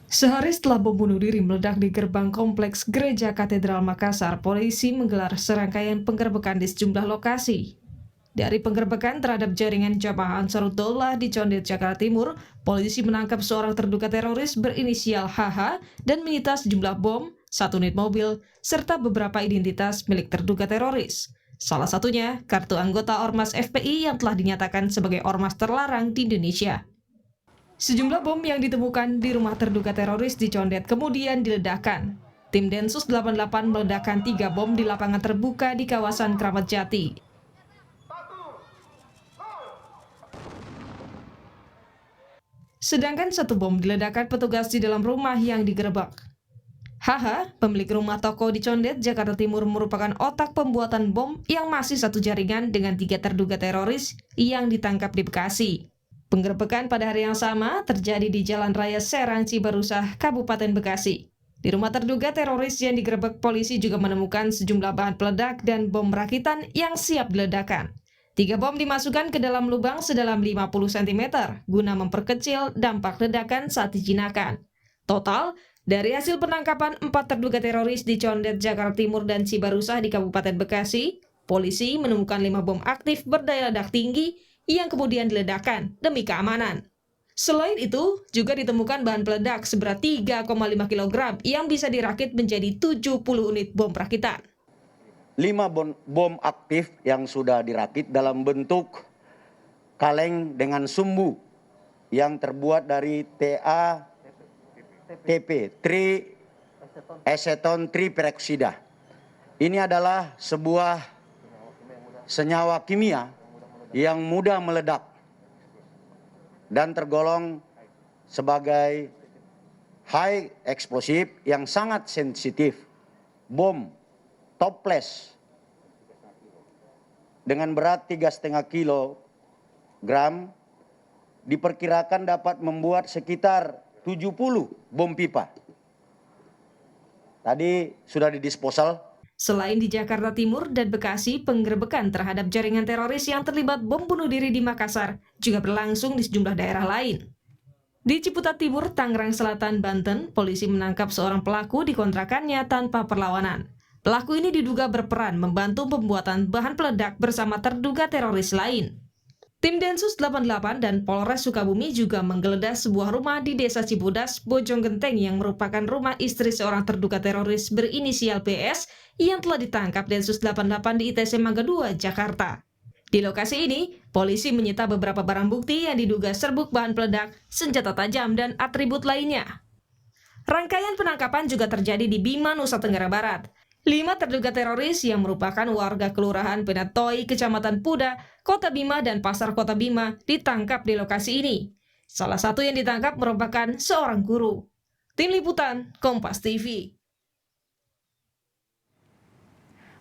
Sehari setelah bom bunuh diri meledak di gerbang kompleks Gereja Katedral Makassar, polisi menggelar serangkaian penggerbekan di sejumlah lokasi. Dari penggerbekan terhadap jaringan jamaah Ansarud-Daulah di Condet, Jakarta Timur, polisi menangkap seorang terduga teroris berinisial HH dan menyita sejumlah bom, 1 unit mobil, serta beberapa identitas milik terduga teroris. Salah satunya, kartu anggota Ormas FPI yang telah dinyatakan sebagai ormas terlarang di Indonesia. Sejumlah bom yang ditemukan di rumah terduga teroris di Condet kemudian diledakkan. Tim Densus 88 meledakkan 3 bom di lapangan terbuka di kawasan Kramat Jati. Sedangkan 1 bom diledakkan petugas di dalam rumah yang digerebek. HH, pemilik rumah toko di Condet, Jakarta Timur, merupakan otak pembuatan bom yang masih satu jaringan dengan 3 terduga teroris yang ditangkap di Bekasi. Penggerbekan pada hari yang sama terjadi di Jalan Raya Serang, Cibarusah, Kabupaten Bekasi. Di rumah terduga teroris yang digerebek, polisi juga menemukan sejumlah bahan peledak dan bom rakitan yang siap diledakkan. 3 bom dimasukkan ke dalam lubang sedalam 50 cm guna memperkecil dampak ledakan saat dijinakkan. Total, dari hasil penangkapan 4 terduga teroris di Condet, Jakarta Timur, dan Cibarusah di Kabupaten Bekasi, polisi menemukan 5 bom aktif berdaya ledak tinggi yang kemudian diledakkan demi keamanan. Selain itu, juga ditemukan bahan peledak seberat 3,5 kg yang bisa dirakit menjadi 70 unit bom rakitan. 5 bom aktif yang sudah dirakit dalam bentuk kaleng dengan sumbu yang terbuat dari TATP, triaceton triperoksida. Ini adalah sebuah senyawa kimia yang mudah meledak dan tergolong sebagai high explosive yang sangat sensitif. Bom toples dengan berat 3,5 kilogram diperkirakan dapat membuat sekitar 70 bom pipa. Tadi sudah didisposal. Selain di Jakarta Timur dan Bekasi, penggerbekan terhadap jaringan teroris yang terlibat bom bunuh diri di Makassar juga berlangsung di sejumlah daerah lain. Di Ciputat Timur, Tangerang Selatan, Banten, polisi menangkap seorang pelaku di kontrakannya tanpa perlawanan. Pelaku ini diduga berperan membantu pembuatan bahan peledak bersama terduga teroris lain. Tim Densus 88 dan Polres Sukabumi juga menggeledah sebuah rumah di Desa Cibodas, Bojonggenteng yang merupakan rumah istri seorang terduga teroris berinisial BS yang telah ditangkap Densus 88 di ITC Mangga 2, Jakarta. Di lokasi ini, polisi menyita beberapa barang bukti yang diduga serbuk bahan peledak, senjata tajam, dan atribut lainnya. Rangkaian penangkapan juga terjadi di Bima, Nusa Tenggara Barat. 5 terduga teroris yang merupakan warga Kelurahan Penatoi, Kecamatan Puda, Kota Bima, dan Pasar Kota Bima ditangkap di lokasi ini. Salah satu yang ditangkap merupakan seorang guru. Tim Liputan, Kompas TV.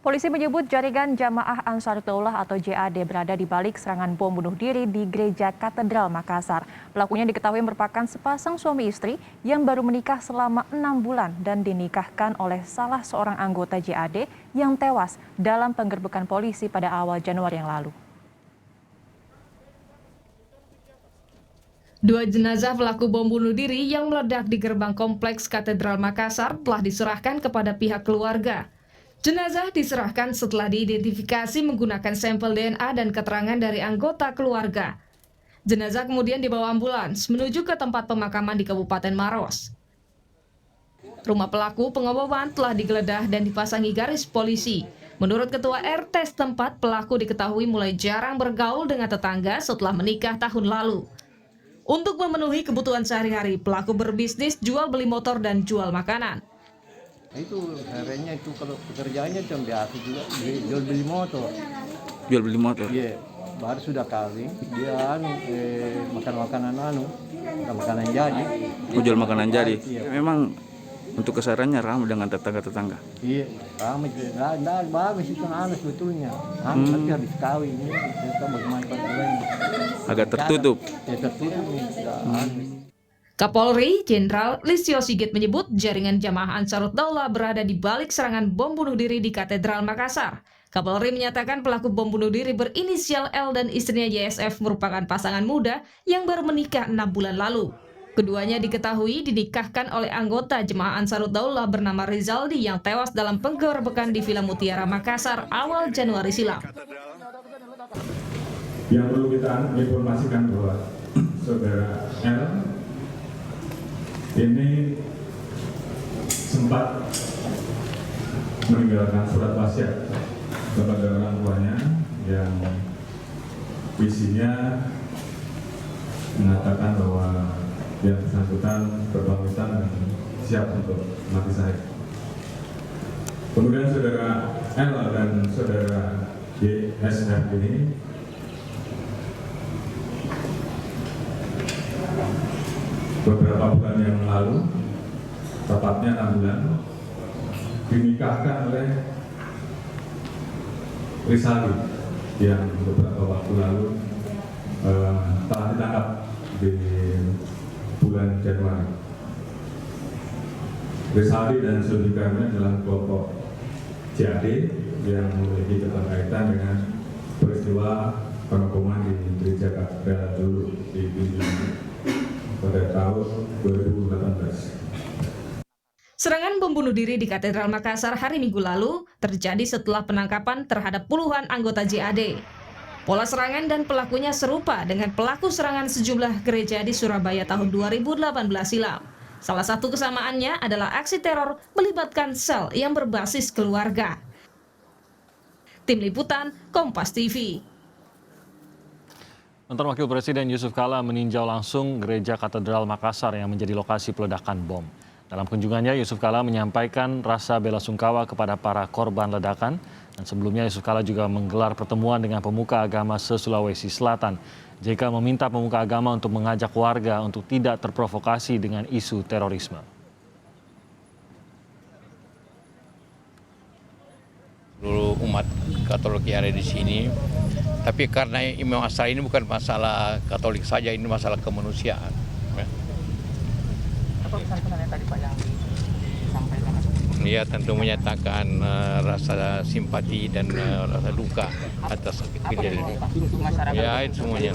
Polisi menyebut jaringan Jamaah Ansarud-Daulah atau JAD berada di balik serangan bom bunuh diri di Gereja Katedral Makassar. Pelakunya diketahui merupakan sepasang suami istri yang baru menikah selama 6 bulan dan dinikahkan oleh salah seorang anggota JAD yang tewas dalam penggerbekan polisi pada awal Januari yang lalu. 2 jenazah pelaku bom bunuh diri yang meledak di gerbang kompleks Katedral Makassar telah diserahkan kepada pihak keluarga. Jenazah diserahkan setelah diidentifikasi menggunakan sampel DNA dan keterangan dari anggota keluarga. Jenazah kemudian dibawa ambulans menuju ke tempat pemakaman di Kabupaten Maros. Rumah pelaku pengoboman telah digeledah dan dipasangi garis polisi. Menurut Ketua RT setempat, pelaku diketahui mulai jarang bergaul dengan tetangga setelah menikah tahun lalu. Untuk memenuhi kebutuhan sehari-hari, pelaku berbisnis jual beli motor dan jual makanan. Itu akhirnya itu kalau pekerjaannya cuma biasa juga jual beli motor. Jual beli motor? Iya, baru sudah kawin dia makan makanan makanan jadi. Jual makanan jadi. Iya. Memang untuk kesarannya ramai dengan tetangga-tetangga. Iya, ramai. Nah, bagus itu anak sebetulnya. Tapi habis kawin ini kita bagaimana caranya? Agak tertutup. Ya tertutup nih. Kapolri Jenderal Listio Sigit menyebut jaringan Jamaah Ansarud-Daulah berada di balik serangan bom bunuh diri di Katedral Makassar. Kapolri menyatakan pelaku bom bunuh diri berinisial L dan istrinya YSF merupakan pasangan muda yang baru menikah 6 bulan lalu. Keduanya diketahui dinikahkan oleh anggota Jemaah Ansarut Daulah bernama Rizaldi yang tewas dalam penggerebekan di Villa Mutiara Makassar awal Januari silam. Yang perlu kita informasikan bahwa saudara L ini sempat meninggalkan surat wasiat kepada orang tuanya yang isinya mengatakan bahwa yang bersangkutan berpamitan dan siap untuk mati syahid. Kemudian saudara L dan saudara JSF ini beberapa bulan yang lalu, tepatnya 6 bulan, dinikahkan oleh Rizaldi yang beberapa waktu lalu telah ditangkap di bulan Januari. Rizaldi dan Sulika adalah kelompok JAD yang memiliki keterkaitan dengan peristiwa penokoman di Gereja Katedral dulu di pada tahun 2018. Serangan bom bunuh diri di Katedral Makassar hari Minggu lalu terjadi setelah penangkapan terhadap puluhan anggota JAD. Pola serangan dan pelakunya serupa dengan pelaku serangan sejumlah gereja di Surabaya tahun 2018 silam. Salah satu kesamaannya adalah aksi teror melibatkan sel yang berbasis keluarga. Tim Liputan, Kompas TV. Mantan Wakil Presiden Yusuf Kala meninjau langsung Gereja Katedral Makassar yang menjadi lokasi peledakan bom. Dalam kunjungannya, Yusuf Kala menyampaikan rasa bela sungkawa kepada para korban ledakan. Dan sebelumnya Yusuf Kala juga menggelar pertemuan dengan pemuka agama se-Sulawesi Selatan. JK meminta pemuka agama untuk mengajak warga untuk tidak terprovokasi dengan isu terorisme. Seluruh umat Katolik yang ada di sini, tapi karena Imam Asar ini bukan masalah Katolik saja, ini masalah kemanusiaan. Apa pesan-pesannya tadi Pak yang disampaikan? Ya, tentu menyatakan rasa simpati dan rasa duka atas kejadian ini. Ya, itu semuanya.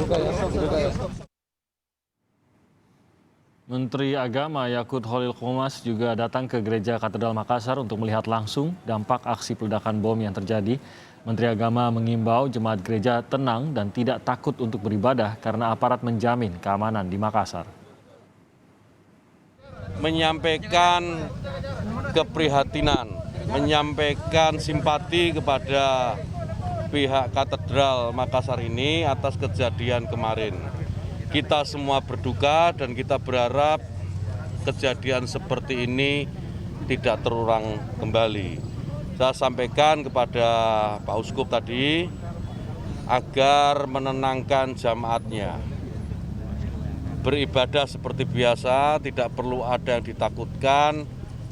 Menteri Agama Yakut Khalil Qomas juga datang ke Gereja Katedral Makassar untuk melihat langsung dampak aksi peledakan bom yang terjadi. Menteri Agama mengimbau jemaat gereja tenang dan tidak takut untuk beribadah karena aparat menjamin keamanan di Makassar. Menyampaikan keprihatinan, menyampaikan simpati kepada pihak Katedral Makassar ini atas kejadian kemarin. Kita semua berduka dan kita berharap kejadian seperti ini tidak terulang kembali. Saya sampaikan kepada Pak Uskup tadi agar menenangkan jamaatnya. Beribadah seperti biasa, tidak perlu ada yang ditakutkan.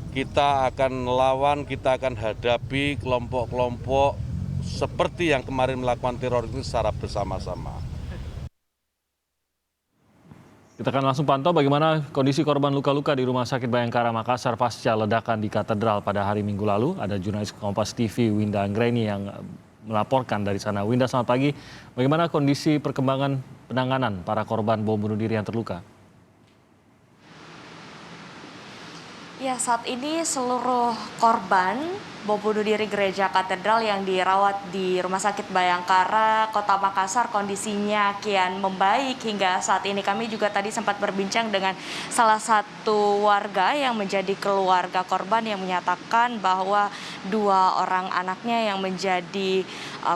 Kita akan melawan, kita akan hadapi kelompok-kelompok seperti yang kemarin melakukan teror itu secara bersama-sama. Kita akan langsung pantau bagaimana kondisi korban luka-luka di Rumah Sakit Bayangkara Makassar pasca ledakan di katedral pada hari Minggu lalu. Ada jurnalis Kompas TV Winda Anggreni yang melaporkan dari sana. Winda, selamat pagi. Bagaimana kondisi perkembangan penanganan para korban bom bunuh diri yang terluka? Ya, saat ini seluruh korban bom bunuh diri gereja katedral yang dirawat di Rumah Sakit Bayangkara, Kota Makassar kondisinya kian membaik hingga saat ini. Kami juga tadi sempat berbincang dengan salah satu warga yang menjadi keluarga korban yang menyatakan bahwa 2 orang anaknya yang menjadi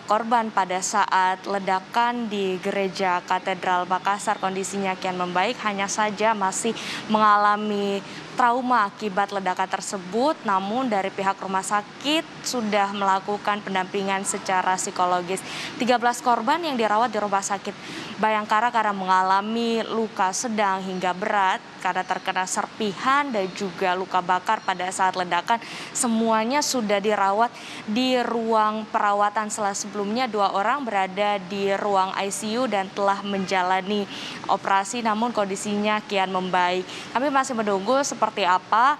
korban pada saat ledakan di gereja katedral Makassar kondisinya kian membaik, hanya saja masih mengalami trauma akibat ledakan tersebut, namun dari pihak rumah sakit sudah melakukan pendampingan secara psikologis. 13 korban yang dirawat di Rumah Sakit Bayangkara karena mengalami luka sedang hingga berat karena terkena serpihan dan juga luka bakar pada saat ledakan, semuanya sudah dirawat di ruang perawatan. Setelah sebelumnya 2 orang berada di ruang ICU dan telah menjalani operasi, namun kondisinya kian membaik. Kami masih menunggu seperti apa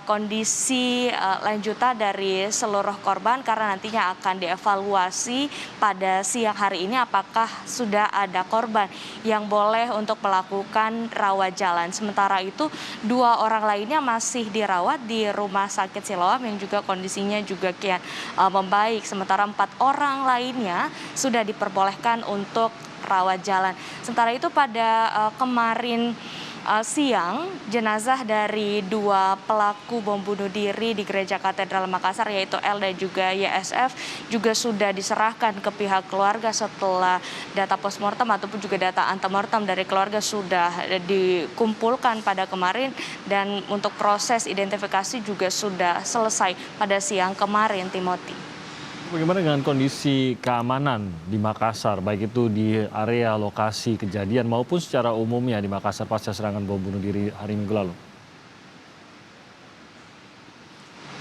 kondisi lanjutan dari seluruh korban karena nantinya akan dievaluasi pada siang hari ini apakah sudah ada korban yang boleh untuk melakukan rawat jalan. Sementara itu 2 orang lainnya masih dirawat di Rumah Sakit Siloam yang juga kondisinya juga kian membaik. Sementara 4 orang lainnya sudah diperbolehkan untuk rawat jalan. Sementara itu pada kemarin siang, jenazah dari 2 pelaku bom bunuh diri di Gereja Katedral Makassar yaitu L dan juga YSF juga sudah diserahkan ke pihak keluarga setelah data postmortem ataupun juga data antemortem dari keluarga sudah dikumpulkan pada kemarin, dan untuk proses identifikasi juga sudah selesai pada siang kemarin, Timothy. Bagaimana dengan kondisi keamanan di Makassar, baik itu di area lokasi kejadian maupun secara umumnya di Makassar pasca serangan bom bunuh diri hari Minggu lalu?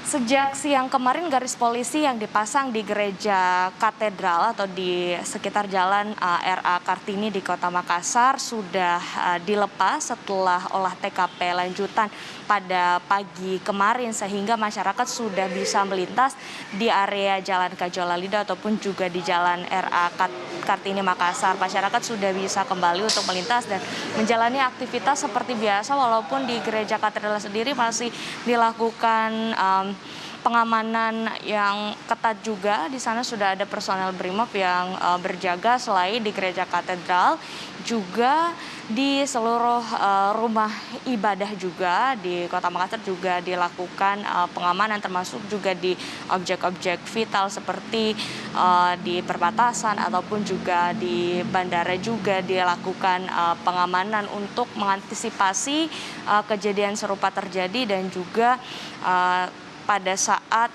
Sejak siang kemarin garis polisi yang dipasang di Gereja Katedral atau di sekitar Jalan RA Kartini di Kota Makassar sudah dilepas setelah olah TKP lanjutan pada pagi kemarin, sehingga masyarakat sudah bisa melintas di area Jalan Kajolalido ataupun juga di Jalan RA Kartini Makassar. Masyarakat sudah bisa kembali untuk melintas dan menjalani aktivitas seperti biasa, walaupun di Gereja Katedral sendiri masih dilakukan pengamanan yang ketat juga. Di sana sudah ada personel BRIMOB yang berjaga selain di Gereja Katedral, juga di seluruh rumah ibadah juga di Kota Makassar juga dilakukan pengamanan, termasuk juga di objek-objek vital seperti di perbatasan ataupun juga di bandara juga dilakukan pengamanan untuk mengantisipasi kejadian serupa terjadi. Dan juga pada saat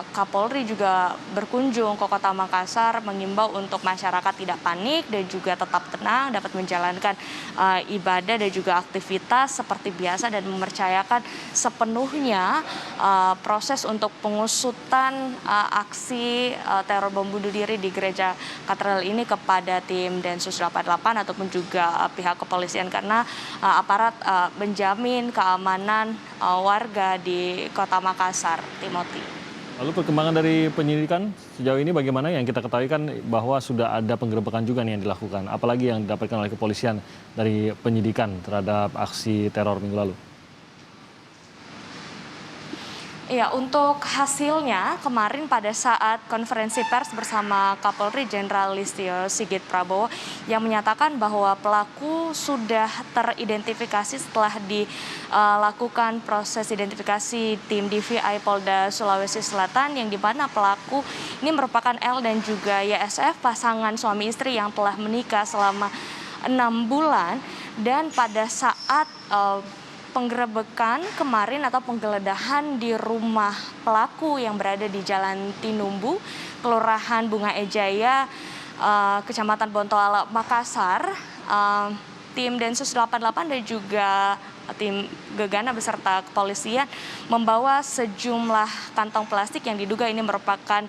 Kapolri juga berkunjung ke Kota Makassar mengimbau untuk masyarakat tidak panik dan juga tetap tenang, dapat menjalankan ibadah dan juga aktivitas seperti biasa, dan mempercayakan sepenuhnya proses untuk pengusutan aksi teror bom bunuh diri di Gereja Katedral ini kepada tim Densus 88 ataupun juga pihak kepolisian, karena aparat menjamin keamanan warga di Kota Makassar. Timothy. Lalu perkembangan dari penyidikan sejauh ini bagaimana? Yang kita ketahui kan bahwa sudah ada penggerebekan juga nih yang dilakukan. Apalagi yang didapatkan oleh kepolisian dari penyidikan terhadap aksi teror minggu lalu? Ya, untuk hasilnya kemarin pada saat konferensi pers bersama Kapolri Jenderal Listio Sigit Prabowo yang menyatakan bahwa pelaku sudah teridentifikasi setelah dilakukan proses identifikasi tim DVI Polda Sulawesi Selatan, yang dimana pelaku ini merupakan L dan juga YSF, pasangan suami istri yang telah menikah selama 6 bulan. Dan pada saat penggerebekan kemarin atau penggeledahan di rumah pelaku yang berada di Jalan Tinumbu, Kelurahan Bunga Ejaya, Kecamatan Bontoala, Makassar, tim Densus 88 dan juga tim Gegana beserta kepolisian membawa sejumlah kantong plastik yang diduga ini merupakan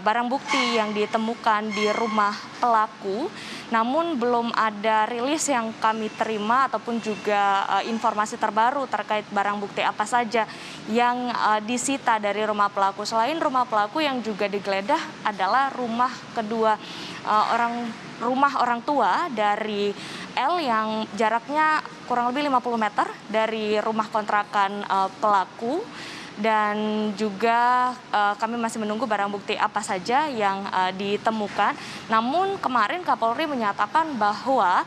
barang bukti yang ditemukan di rumah pelaku. Namun belum ada rilis yang kami terima ataupun juga informasi terbaru terkait barang bukti apa saja yang disita dari rumah pelaku. Selain rumah pelaku, yang juga digeledah adalah rumah orang tua dari L yang jaraknya kurang lebih 50 meter dari rumah kontrakan pelaku. Dan juga kami masih menunggu barang bukti apa saja yang ditemukan. Namun kemarin Kapolri menyatakan bahwa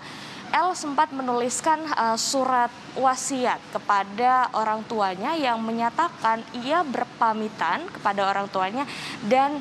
L sempat menuliskan surat wasiat kepada orang tuanya yang menyatakan ia berpamitan kepada orang tuanya dan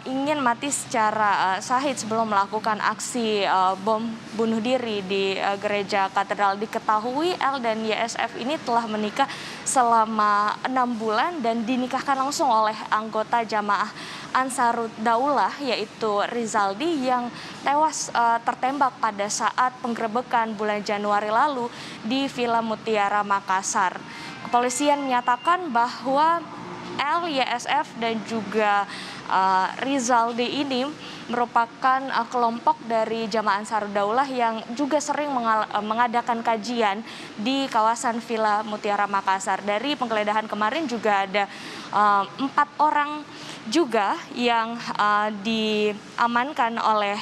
ingin mati secara syahid sebelum melakukan aksi bom bunuh diri di Gereja Katedral. Diketahui L dan YSF ini telah menikah selama 6 bulan dan dinikahkan langsung oleh anggota jamaah Ansarud Daulah yaitu Rizaldi yang tewas tertembak pada saat penggerebekan bulan Januari lalu di Villa Mutiara Makassar. Kepolisian menyatakan bahwa L, YSF dan juga Rizaldi ini merupakan kelompok dari Jamaah Ansarud Daulah yang juga sering mengadakan kajian di kawasan Villa Mutiara Makassar. Dari penggeledahan kemarin juga ada 4 orang juga yang diamankan oleh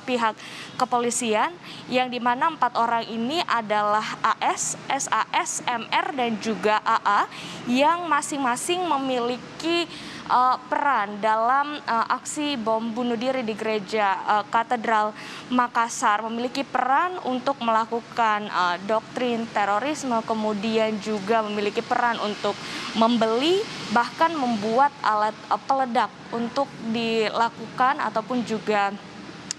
pihak kepolisian, yang dimana 4 orang ini adalah AS, SAS, MR, dan juga AA yang masing-masing memiliki peran dalam aksi bom bunuh diri di gereja Katedral Makassar, memiliki peran untuk melakukan doktrin terorisme, kemudian juga memiliki peran untuk membeli bahkan membuat alat peledak untuk dilakukan ataupun juga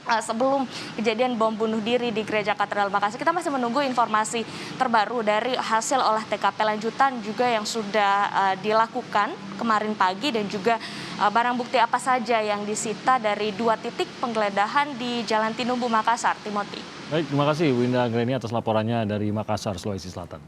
sebelum kejadian bom bunuh diri di gereja Katedral Makassar. Kita masih menunggu informasi terbaru dari hasil olah TKP lanjutan juga yang sudah dilakukan kemarin pagi, dan juga barang bukti apa saja yang disita dari 2 titik penggeledahan di Jalan Tinumbu Makassar. Timothy. Baik, terima kasih Winda Anggreni atas laporannya dari Makassar, Sulawesi Selatan.